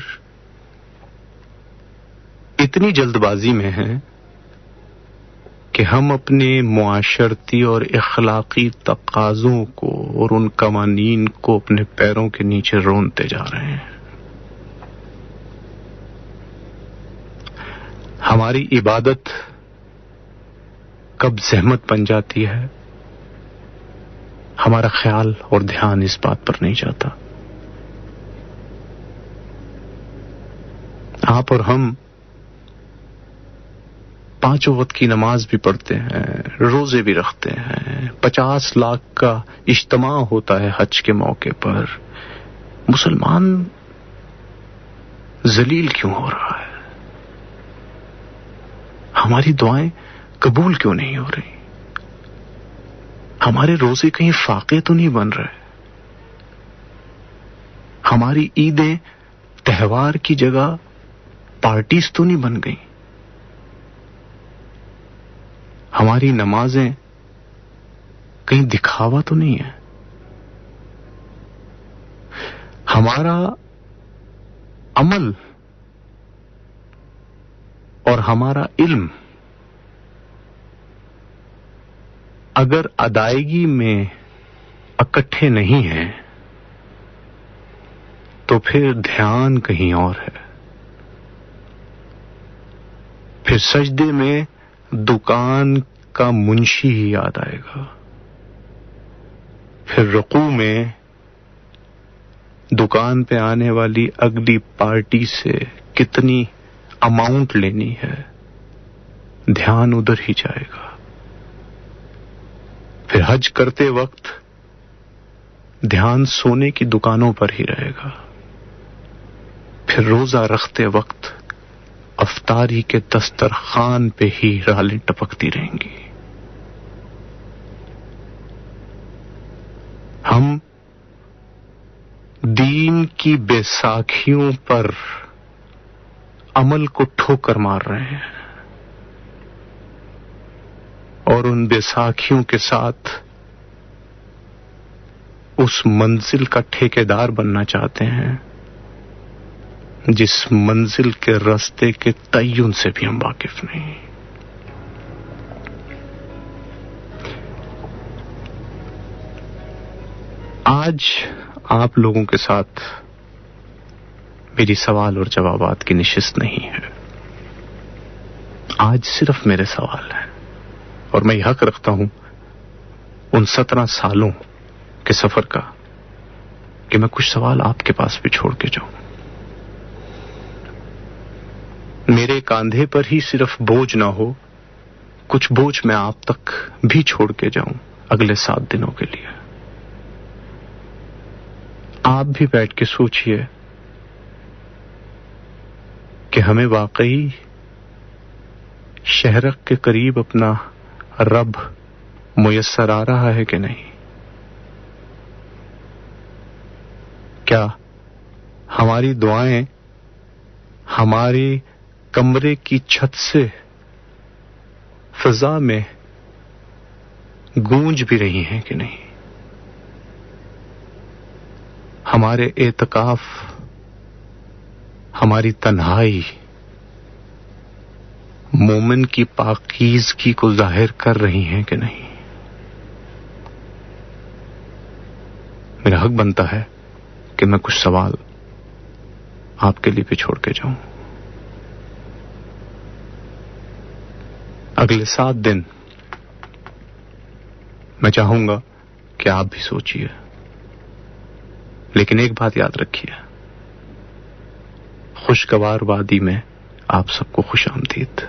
اتنی جلد بازی میں ہیں کہ ہم اپنے معاشرتی اور اخلاقی تقاضوں کو اور ان قوانین کو اپنے پیروں کے نیچے رونتے جا رہے ہیں. ہماری عبادت کب زحمت بن جاتی ہے ہمارا خیال اور دھیان اس بات پر نہیں جاتا. آپ اور ہم 5 وقت کی نماز بھی پڑھتے ہیں، روزے بھی رکھتے ہیں، 50 لاکھ کا اجتماع ہوتا ہے حج کے موقع پر، مسلمان ذلیل کیوں ہو رہا ہے؟ ہماری دعائیں قبول کیوں نہیں ہو رہی؟ ہمارے روزے کہیں فاقے تو نہیں بن رہے؟ ہماری عیدیں تہوار کی جگہ پارٹیز تو نہیں بن گئی؟ ہماری نمازیں کہیں دکھاوا تو نہیں ہے؟ ہمارا عمل اور ہمارا علم اگر ادائیگی میں اکٹھے نہیں ہیں تو پھر دھیان کہیں اور ہے. پھر سجدے میں دکان کا منشی ہی یاد آئے گا، پھر رکوع میں دکان پہ آنے والی اگلی پارٹی سے کتنی اماؤنٹ لینی ہے، دھیان ادھر ہی جائے گا. پھر حج کرتے وقت دھیان سونے کی دکانوں پر ہی رہے گا. پھر روزہ رکھتے وقت افطاری کے دسترخوان پہ ہی رالیں ٹپکتی رہیں گی. ہم دین کی بیساکھیوں پر عمل کو ٹھوکر مار رہے ہیں اور ان بیساکھیوں کے ساتھ اس منزل کا ٹھیکیدار بننا چاہتے ہیں جس منزل کے راستے کے تعین سے بھی ہم واقف نہیں. آج آپ لوگوں کے ساتھ میری سوال اور جوابات کی نشست نہیں ہے. آج صرف میرے سوال ہیں اور میں یہ حق رکھتا ہوں ان 17 سالوں کے سفر کا کہ میں کچھ سوال آپ کے پاس بھی چھوڑ کے جاؤں. میرے کاندھے پر ہی صرف بوجھ نہ ہو، کچھ بوجھ میں آپ تک بھی چھوڑ کے جاؤں اگلے 7 دنوں کے لیے. آپ بھی بیٹھ کے سوچئے کہ ہمیں واقعی شہرک کے قریب اپنا رب میسر آ رہا ہے کہ نہیں؟ کیا ہماری دعائیں ہماری کمرے کی چھت سے فضا میں گونج بھی رہی ہیں کہ نہیں؟ ہمارے اعتکاف، ہماری تنہائی مومن کی پاکیزگی کو ظاہر کر رہی ہیں کہ نہیں؟ میرا حق بنتا ہے کہ میں کچھ سوال آپ کے لیے بھی چھوڑ کے جاؤں. اگلے 7 دن میں چاہوں گا کہ آپ بھی سوچئے، لیکن ایک بات یاد رکھیے، خوشگوار وادی میں آپ سب کو خوش آمدید.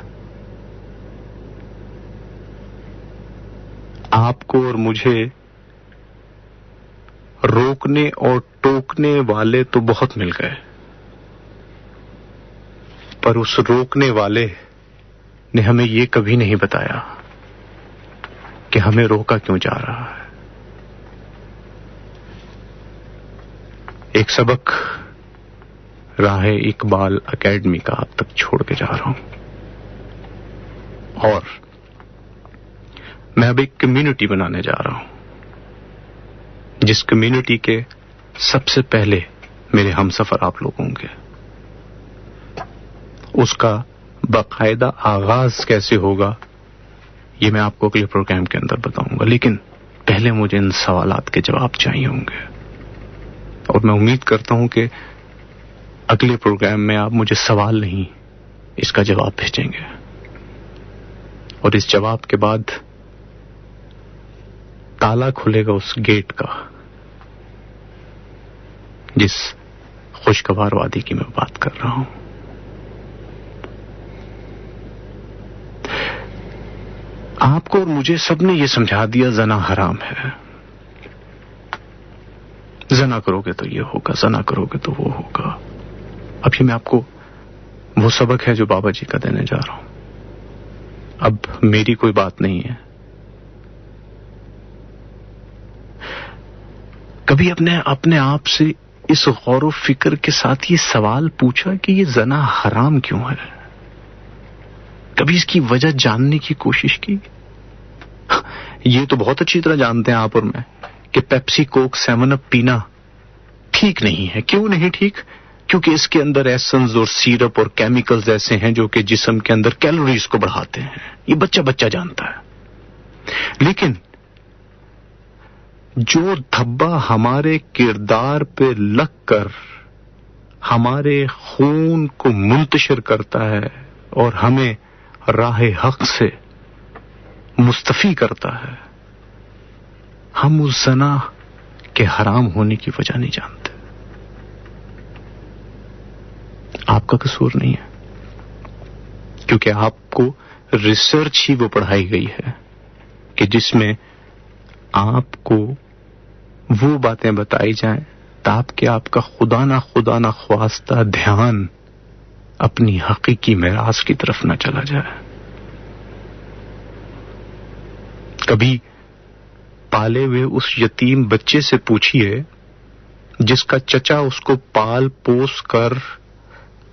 آپ کو اور مجھے روکنے اور ٹوکنے والے تو بہت مل گئے، پر اس روکنے والے نے ہمیں یہ کبھی نہیں بتایا کہ ہمیں روکا کیوں جا رہا ہے. ایک سبق راہ اقبال اکیڈمی کا آپ تک چھوڑ کے جا رہا ہوں، اور میں اب ایک کمیونٹی بنانے جا رہا ہوں جس کمیونٹی کے سب سے پہلے میرے ہم سفر آپ لوگ ہوں گے. اس کا باقاعدہ آغاز کیسے ہوگا یہ میں آپ کو اگلے پروگرام کے اندر بتاؤں گا، لیکن پہلے مجھے ان سوالات کے جواب چاہیے ہوں گے، اور میں امید کرتا ہوں کہ اگلے پروگرام میں آپ مجھے سوال نہیں، اس کا جواب بھیجیں گے، اور اس جواب کے بعد تالا کھلے گا اس گیٹ کا جس خوشگوار وادی کی میں بات کر رہا ہوں. آپ کو اور مجھے سب نے یہ سمجھا دیا زنا حرام ہے، زنا کرو گے تو یہ ہوگا، زنا کرو گے تو وہ ہوگا۔ اب یہ میں آپ کو وہ سبق ہے جو بابا جی کا دینے جا رہا ہوں، اب میری کوئی بات نہیں ہے۔ کبھی اپنے آپ سے اس غور و فکر کے ساتھ یہ سوال پوچھا کہ یہ زنا حرام کیوں ہے؟ کبھی اس کی وجہ جاننے کی کوشش کی؟ یہ تو بہت اچھی طرح جانتے ہیں آپ اور میں کہ پیپسی کوک 7 اپ پینا ٹھیک نہیں ہے۔ کیوں نہیں ٹھیک؟ کیونکہ اس کے اندر ایسنز اور سیرپ اور کیمیکلز ایسے ہیں جو کہ جسم کے اندر کیلوریز کو بڑھاتے ہیں۔ یہ بچہ جانتا ہے۔ لیکن جو دھبا ہمارے کردار پہ لگ کر ہمارے خون کو منتشر کرتا ہے اور ہمیں راہ حق سے مستفی کرتا ہے، ہم اس زنا کے حرام ہونے کی وجہ نہیں جانتے۔ آپ کا قصور نہیں ہے، کیونکہ آپ کو ریسرچ ہی وہ پڑھائی گئی ہے کہ جس میں آپ کو وہ باتیں بتائی جائیں تاکہ آپ کا خدا نہ خواستہ دھیان اپنی حقیقی میراث کی طرف نہ چلا جائے۔ کبھی پالے ہوئے اس یتیم بچے سے پوچھئے جس کا چچا اس کو پال پوس کر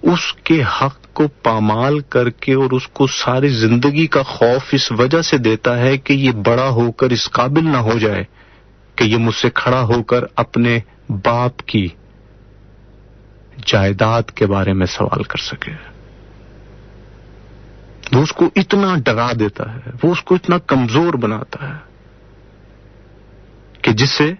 اس کے حق کو پامال کر کے اور اس کو ساری زندگی کا خوف اس وجہ سے دیتا ہے کہ یہ بڑا ہو کر اس قابل نہ ہو جائے کہ یہ مجھ سے کھڑا ہو کر اپنے باپ کی جائیداد کے بارے میں سوال کر سکے۔ وہ اس کو اتنا ڈرا دیتا ہے، وہ اس کو اتنا کمزور بناتا ہے کہ جس سے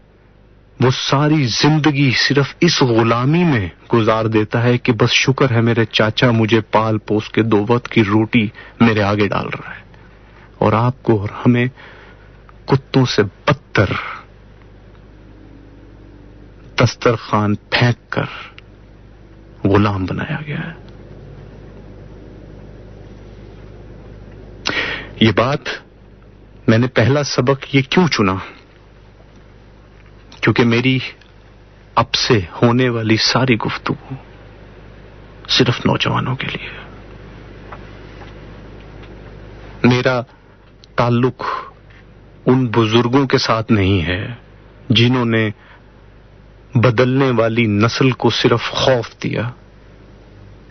وہ ساری زندگی صرف اس غلامی میں گزار دیتا ہے کہ بس شکر ہے میرے چاچا مجھے پال پوس کے 2 وقت کی روٹی میرے آگے ڈال رہا ہے، اور آپ کو اور ہمیں کتوں سے بدتر دسترخوان پھینک کر غلام بنایا گیا ہے۔ یہ بات میں نے پہلا سبق یہ کیوں چنا؟ کیونکہ میری اب سے ہونے والی ساری گفتگو صرف نوجوانوں کے لیے۔ میرا تعلق ان بزرگوں کے ساتھ نہیں ہے جنہوں نے بدلنے والی نسل کو صرف خوف دیا،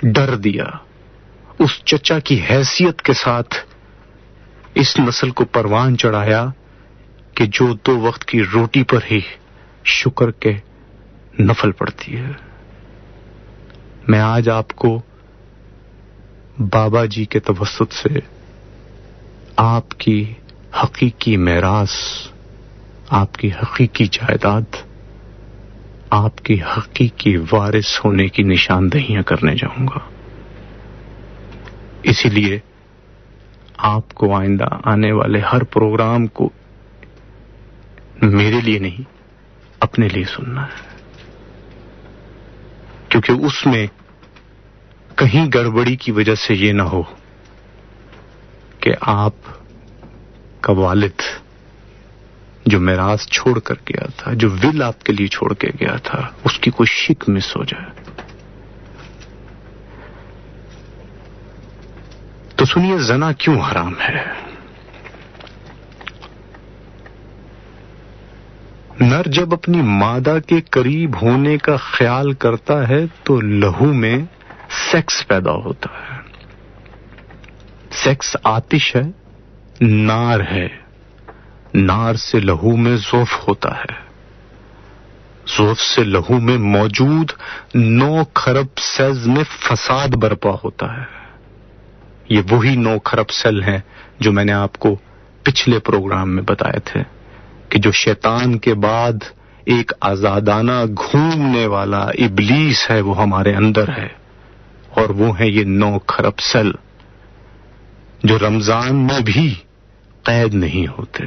ڈر دیا، اس چچا کی حیثیت کے ساتھ اس نسل کو پروان چڑھایا کہ جو 2 وقت کی روٹی پر ہی شکر کے نفل پڑتی ہے۔ میں آج آپ کو بابا جی کے توسط سے آپ کی حقیقی میراث، آپ کی حقیقی جائیداد، آپ کی حقیقی وارث ہونے کی نشاندہیاں کرنے جاؤں گا۔ اسی لیے آپ کو آئندہ آنے والے ہر پروگرام کو میرے لیے نہیں اپنے لیے سننا ہے، کیونکہ اس میں کہیں گڑبڑی کی وجہ سے یہ نہ ہو کہ آپ کا والد جو میراث چھوڑ کر گیا تھا، جو ول آپ کے لیے چھوڑ کے گیا تھا، اس کی کوئی شک مس ہو جائے۔ تو سنیے زنا کیوں حرام ہے۔ نر جب اپنی مادہ کے قریب ہونے کا خیال کرتا ہے تو لہو میں سیکس پیدا ہوتا ہے۔ سیکس آتش ہے، نار ہے، نار سے لہو میں ذوف ہوتا ہے، ذوف سے لہو میں موجود 9 خرب سیلز میں فساد برپا ہوتا ہے۔ یہ وہی 9 خرب سیل ہیں جو میں نے آپ کو پچھلے پروگرام میں بتائے تھے کہ جو شیطان کے بعد ایک آزادانہ گھومنے والا ابلیس ہے وہ ہمارے اندر ہے، اور وہ ہیں یہ 9 خرب سیل جو رمضان میں بھی قید نہیں ہوتے،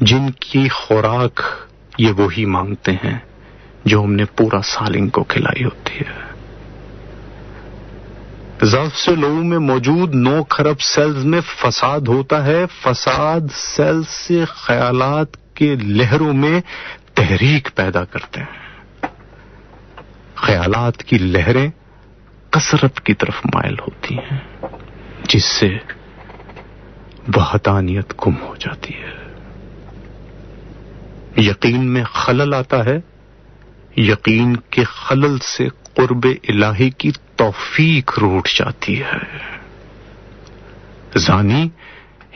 جن کی خوراک یہ وہی مانگتے ہیں جو ہم نے پورا سال ان کو کھلائی ہوتی ہے۔ ظرف سے لوگوں میں موجود 9 خرب سیلز میں فساد ہوتا ہے. فساد سیل سے خیالات کے لہروں میں تحریک پیدا کرتے ہیں. خیالات کی لہریں کثرت کی طرف مائل ہوتی ہیں جس سے وحدانیت گم ہو جاتی ہے. یقین میں خلل آتا ہے. یقین کے خلل سے قرب الہی کی توفیق روٹ جاتی ہے. زانی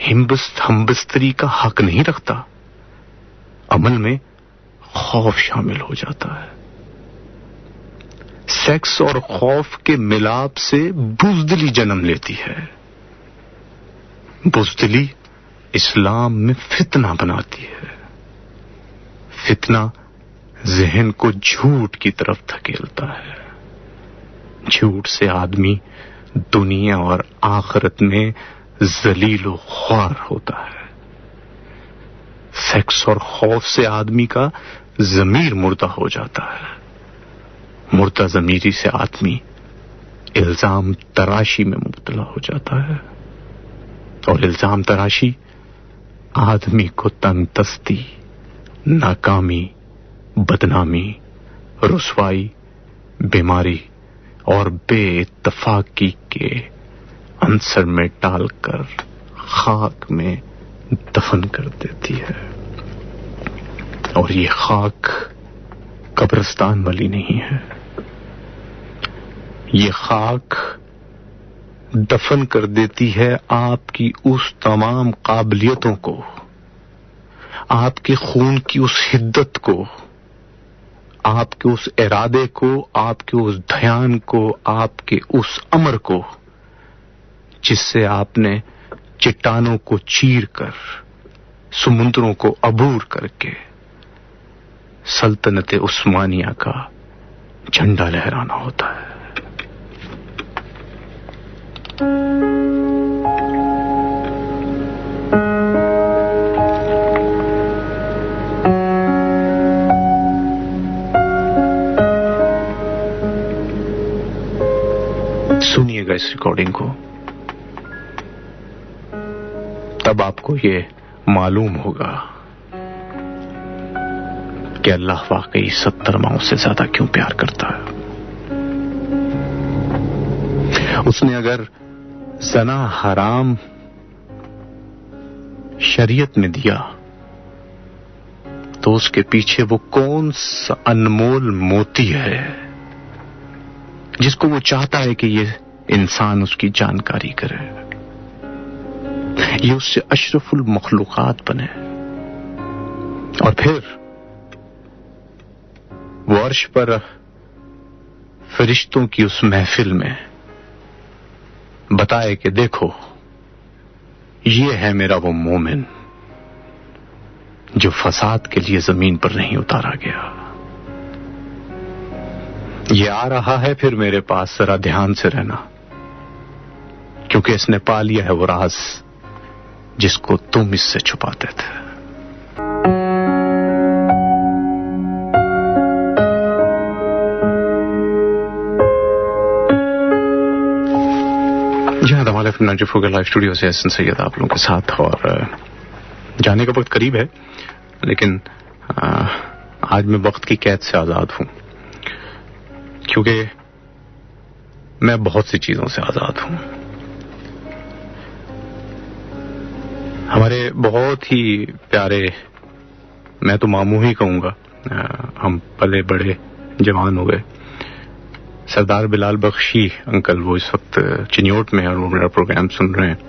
ہمبستری کا حق نہیں رکھتا. عمل میں خوف شامل ہو جاتا ہے. سیکس اور خوف کے ملاپ سے بزدلی جنم لیتی ہے. بزدلی اسلام میں فتنہ بناتی ہے. فتنہ ذہن کو جھوٹ کی طرف دھکیلتا ہے. جھوٹ سے آدمی دنیا اور آخرت میں ذلیل و خوار ہوتا ہے. سیکس اور خوف سے آدمی کا ضمیر مردہ ہو جاتا ہے. مردہ ضمیری سے آدمی الزام تراشی میں مبتلا ہو جاتا ہے. اور الزام تراشی آدمی کو تندرستی، ناکامی، بدنامی، رسوائی، بیماری اور بے اتفاقی کے عنصر میں ڈال کر خاک میں دفن کر دیتی ہے. اور یہ خاک قبرستان والی نہیں ہے. یہ خاک دفن کر دیتی ہے آپ کی اس تمام قابلیتوں کو، آپ کے خون کی اس حدت کو، آپ کے اس ارادے کو، آپ کے اس دھیان کو، آپ کے اس امر کو جس سے آپ نے چٹانوں کو چیر کر، سمندروں کو عبور کر کے سلطنت عثمانیہ کا جھنڈا لہرانا ہوتا ہے. سنیے گا اس ریکارڈنگ کو، تب آپ کو یہ معلوم ہوگا کہ اللہ واقعی 70 ماؤں سے زیادہ کیوں پیار کرتا ہے. اس نے اگر زنا حرام شریعت میں دیا تو اس کے پیچھے وہ کون سا انمول موتی ہے جس کو وہ چاہتا ہے کہ یہ انسان اس کی جانکاری کرے، یہ اس سے اشرف المخلوقات بنے. اور پھر وہ عرش پر فرشتوں کی اس محفل میں بتائے کہ دیکھو یہ ہے میرا وہ مومن جو فساد کے لیے زمین پر نہیں اتارا گیا. یہ آ رہا ہے پھر میرے پاس، ذرا دھیان سے رہنا، کیونکہ اس نے پا لیا ہے وہ راز جس کو تم اس سے چھپاتے تھے. جہاں دمال ایف 94 کے لائیو اسٹوڈیو سے احسن سید آپ لوگوں کے ساتھ، اور جانے کا وقت قریب ہے لیکن آج میں وقت کی قید سے آزاد ہوں، کیونکہ میں بہت سی چیزوں سے آزاد ہوں. ہمارے بہت ہی پیارے، میں تو ماموں ہی کہوں گا، ہم پلے بڑے جوان ہو گئے، سردار بلال بخشی انکل، وہ اس وقت چنیوٹ میں اور وہ میرا پروگرام سن رہے ہیں.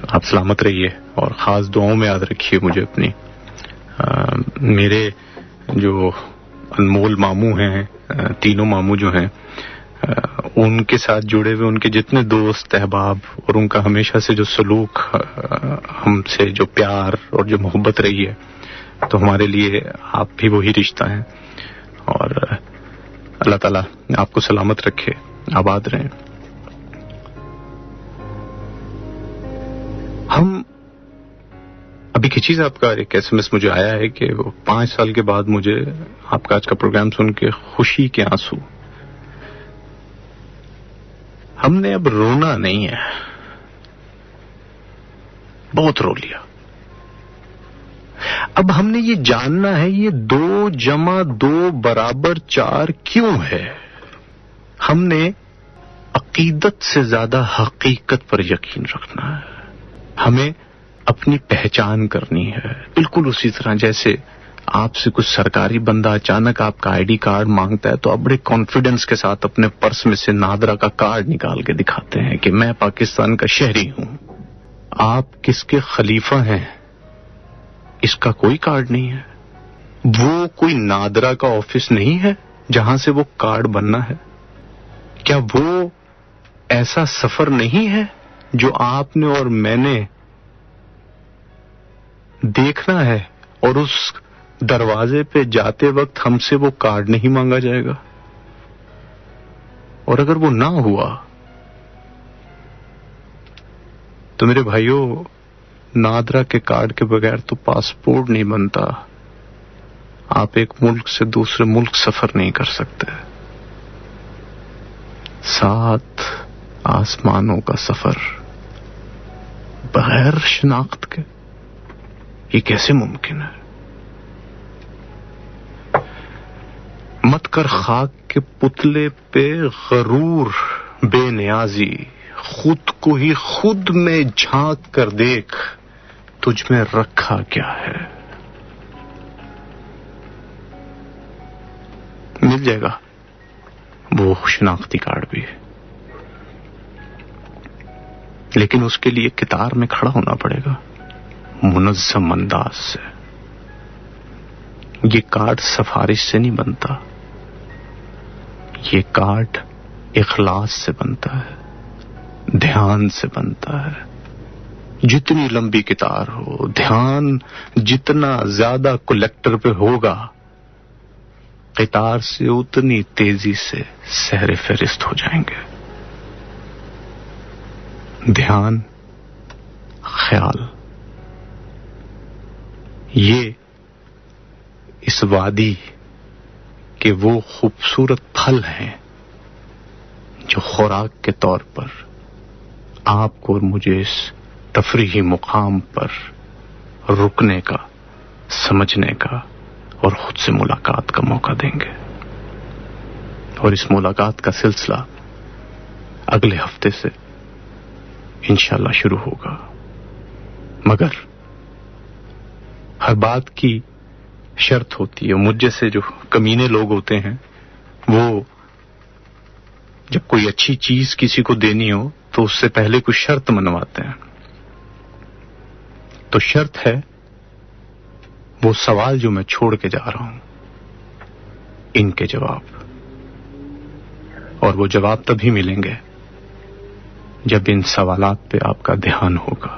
آپ سلامت رہیے اور خاص دعاؤں میں یاد رکھیے مجھے اپنی. میرے جو انمول ماموں ہیں، تینوں ماموں جو ہیں، ان کے ساتھ جڑے ہوئے ان کے جتنے دوست احباب اور ان کا ہمیشہ سے جو سلوک، ہم سے جو پیار اور جو محبت رہی ہے، تو ہمارے لیے آپ بھی وہی رشتہ ہیں. اور اللہ تعالیٰ آپ کو سلامت رکھے، آباد رہیں. ہم ابھی کی چیز، آپ کا ایک ایس ایم ایس مجھے آیا ہے کہ وہ 5 سال کے بعد مجھے آپ کا آج کا پروگرام سن کے خوشی کے آنسو. ہم نے اب رونا نہیں ہے، بہت رو لیا. اب ہم نے یہ جاننا ہے یہ 2 + 2 = 4 کیوں ہے. ہم نے عقیدت سے زیادہ حقیقت پر یقین رکھنا ہے. ہمیں اپنی پہچان کرنی ہے، بالکل اسی طرح جیسے آپ سے کچھ سرکاری بندہ اچانک آپ کا ID کارڈ مانگتا ہے تو آپ بڑے کانفیڈنس کے ساتھ اپنے پرس میں سے نادرا کا کارڈ نکال کے دکھاتے ہیں کہ میں پاکستان کا شہری ہوں. آپ کس کے خلیفہ ہیں اس کا کوئی کارڈ نہیں ہے. وہ کوئی نادرا کا آفس نہیں ہے جہاں سے وہ کارڈ بننا ہے. کیا وہ ایسا سفر نہیں ہے جو آپ نے اور میں نے دیکھنا ہے اور اس دروازے پہ جاتے وقت ہم سے وہ کارڈ نہیں مانگا جائے گا؟ اور اگر وہ نہ ہوا تو میرے بھائیوں، نادرا کے کارڈ کے بغیر تو پاسپورٹ نہیں بنتا. آپ ایک ملک سے دوسرے ملک سفر نہیں کر سکتے. 7 آسمانوں کا سفر بغیر شناخت کے، یہ کیسے ممکن ہے؟ مت کر خاک کے پتلے پہ غرور بے نیازی، خود کو ہی خود میں جھانک کر دیکھ تجھ میں رکھا کیا ہے. مل جائے گا وہ شناختی کارڈ بھی، لیکن اس کے لیے قطار میں کھڑا ہونا پڑے گا منظم انداز سے. یہ کارڈ سفارش سے نہیں بنتا، یہ کارڈ اخلاص سے بنتا ہے، دھیان سے بنتا ہے. جتنی لمبی قطار ہو، دھیان جتنا زیادہ کلیکٹر پہ ہوگا، قطار سے اتنی تیزی سے سہر فہرست ہو جائیں گے. دھیان، خیال، یہ اس وادی کے وہ خوبصورت پھل ہیں جو خوراک کے طور پر آپ کو اور مجھے اس تفریحی مقام پر رکنے کا، سمجھنے کا اور خود سے ملاقات کا موقع دیں گے. اور اس ملاقات کا سلسلہ اگلے ہفتے سے انشاءاللہ شروع ہوگا. مگر ہر بات کی شرط ہوتی ہے. مجھ جیسے جو کمینے لوگ ہوتے ہیں وہ جب کوئی اچھی چیز کسی کو دینی ہو تو اس سے پہلے کوئی شرط منواتے ہیں. تو شرط ہے وہ سوال جو میں چھوڑ کے جا رہا ہوں، ان کے جواب. اور وہ جواب تبھی ملیں گے جب ان سوالات پہ آپ کا دھیان ہوگا.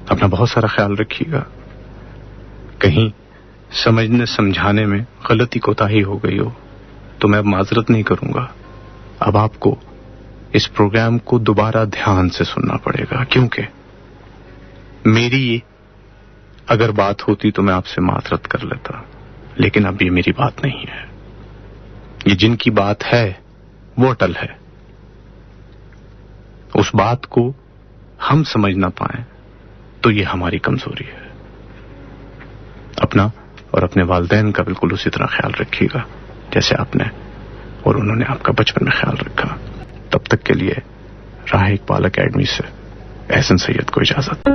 اپنا بہت سارا خیال رکھیے گا. کہیں سمجھنے سمجھانے میں غلطی کوتاہی ہو گئی ہو تو میں اب معذرت نہیں کروں گا. اب آپ کو اس پروگرام کو دوبارہ دھیان سے سننا پڑے گا، کیونکہ میری اگر بات ہوتی تو میں آپ سے معذرت کر لیتا، لیکن اب یہ میری بات نہیں ہے. یہ جن کی بات ہے وہ اٹل ہے. اس بات کو ہم سمجھ نہ پائیں تو یہ ہماری کمزوری ہے. اپنا اور اپنے والدین کا بالکل اسی طرح خیال رکھیے گا جیسے آپ نے اور انہوں نے آپ کا بچپن میں خیال رکھا. تب تک کے لیے راہ اقبال اکیڈمی سے احسن سید کو اجازت.